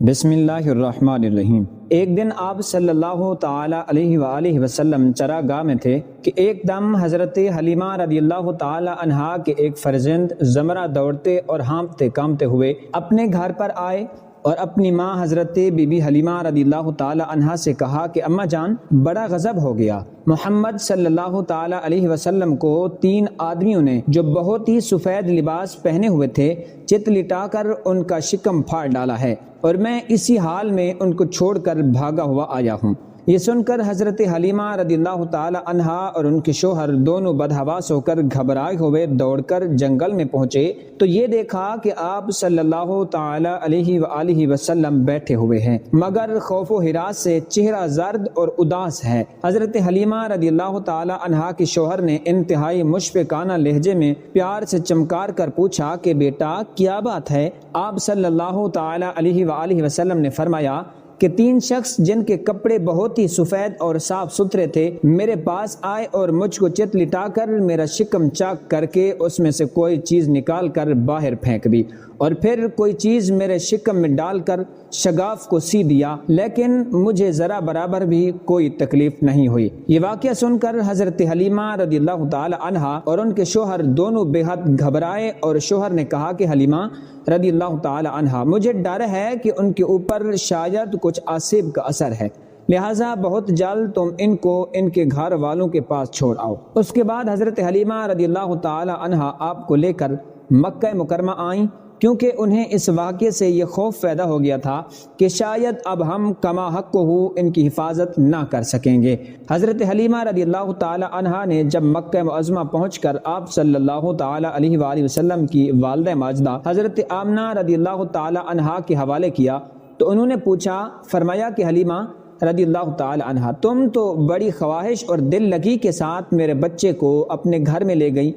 بسم اللہ الرحمن الرحیم۔ ایک دن آپ صلی اللہ تعالی علیہ وآلہ وسلم چراگاہ میں تھے کہ ایک دم حضرت حلیمہ رضی اللہ تعالی عنہا کے ایک فرزند زمرہ دوڑتے اور ہانپتے کامتے ہوئے اپنے گھر پر آئے اور اپنی ماں حضرت بی بی حلیمہ رضی اللہ تعالی عنہا سے کہا کہ اماں جان، بڑا غضب ہو گیا۔ محمد صلی اللہ تعالی علیہ وسلم کو 3 آدمیوں نے جو بہت ہی سفید لباس پہنے ہوئے تھے چت لٹا کر ان کا شکم پھاڑ ڈالا ہے، اور میں اسی حال میں ان کو چھوڑ کر بھاگا ہوا آیا ہوں۔ یہ سن کر حضرت حلیمہ رضی اللہ تعالی عنہا اور ان کے شوہر دونوں بدحواس ہو کر گھبرائے ہوئے دوڑ کر جنگل میں پہنچے تو یہ دیکھا کہ آپ صلی اللہ تعالی علیہ وآلہ وسلم بیٹھے ہوئے ہیں، مگر خوف و ہراس سے چہرہ زرد اور اداس ہے۔ حضرت حلیمہ رضی اللہ تعالی عنہا کے شوہر نے انتہائی مشفقانہ لہجے میں پیار سے چمکار کر پوچھا کہ بیٹا کیا بات ہے؟ آپ صلی اللہ تعالی علیہ وآلہ وسلم نے فرمایا کہ 3 شخص جن کے کپڑے بہت ہی سفید اور صاف ستھرے تھے میرے پاس آئے اور مجھ کو چت لٹا کر میرا شکم چاک کر کے اس میں سے کوئی چیز نکال کر باہر پھینک دی، اور پھر کوئی چیز میرے شکم میں ڈال کر شگاف کو سی دیا، لیکن مجھے ذرا برابر بھی کوئی تکلیف نہیں ہوئی۔ یہ واقعہ سن کر حضرت حلیمہ رضی اللہ تعالی عنہا اور ان کے شوہر دونوں بے حد گھبرائے، اور شوہر نے کہا کہ حلیمہ رضی اللہ تعالی عنہا، مجھے ڈر ہے کہ ان کے اوپر شاید کچھ آصب کا اثر ہے، لہٰذا بہت جلد تم ان کو ان کے گھر والوں کے پاس چھوڑ آؤ۔ اس کے بعد حضرت حلیمہ رضی اللہ تعالی عنہا آپ کو لے کر مکہ مکرمہ آئیں، کیونکہ انہیں اس واقعے سے یہ خوف پیدا ہو گیا تھا کہ شاید اب ہم کما حق ہو ان کی حفاظت نہ کر سکیں گے۔ حضرت حلیمہ رضی اللہ تعالی عنہا نے جب مکہ معظمہ پہنچ کر آپ صلی اللہ تعالی علیہ وآلہ وسلم کی والدہ ماجدہ حضرت آمنہ رضی اللہ تعالی عنہا کے حوالے کیا تو انہوں نے پوچھا، فرمایا کہ حلیمہ رضی اللہ تعالی عنہا، تم تو بڑی خواہش اور دل لگی کے ساتھ میرے بچے کو اپنے گھر میں لے گئی،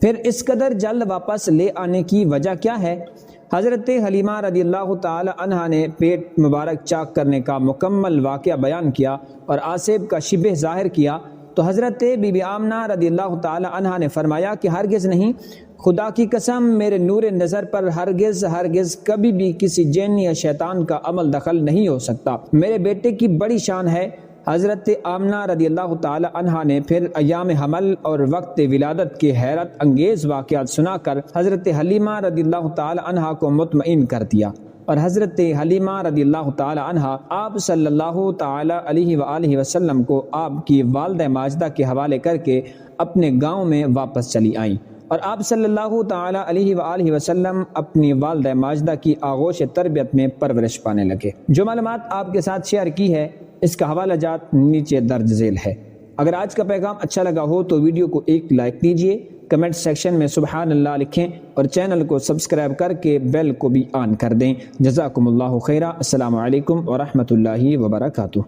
پھر اس قدر جلد واپس لے آنے کی وجہ کیا ہے؟ حضرت حلیمہ رضی اللہ تعالی عنہا نے پیٹ مبارک چاک کرنے کا مکمل واقعہ بیان کیا اور آصب کا شبہ ظاہر کیا تو حضرت بی بی آمنہ رضی اللہ تعالی عنہا نے فرمایا کہ ہرگز نہیں، خدا کی قسم میرے نور نظر پر ہرگز کبھی بھی کسی جن یا شیطان کا عمل دخل نہیں ہو سکتا، میرے بیٹے کی بڑی شان ہے۔ حضرت آمنہ رضی اللہ تعالی عنہا نے پھر ایام حمل اور وقت ولادت کے حیرت انگیز واقعات سنا کر حضرت حلیمہ رضی اللہ تعالی عنہا کو مطمئن کر دیا، اور حضرت حلیمہ رضی اللہ تعالی عنہا آپ صلی اللہ تعالی علیہ وآلہ وسلم کو آپ کی والدہ ماجدہ کے حوالے کر کے اپنے گاؤں میں واپس چلی آئیں، اور آپ صلی اللہ تعالی علیہ وآلہ وسلم اپنی والدہ ماجدہ کی آغوش تربیت میں پرورش پانے لگے۔ جو معلومات آپ کے ساتھ شیئر کی ہے اس کا حوالہ جات نیچے درج ذیل ہے۔ اگر آج کا پیغام اچھا لگا ہو تو ویڈیو کو ایک لائک دیجیے، کمنٹ سیکشن میں سبحان اللہ لکھیں، اور چینل کو سبسکرائب کر کے بیل کو بھی آن کر دیں۔ جزاکم اللہ خیرہ۔ السلام علیکم ورحمۃ اللہ وبرکاتہ۔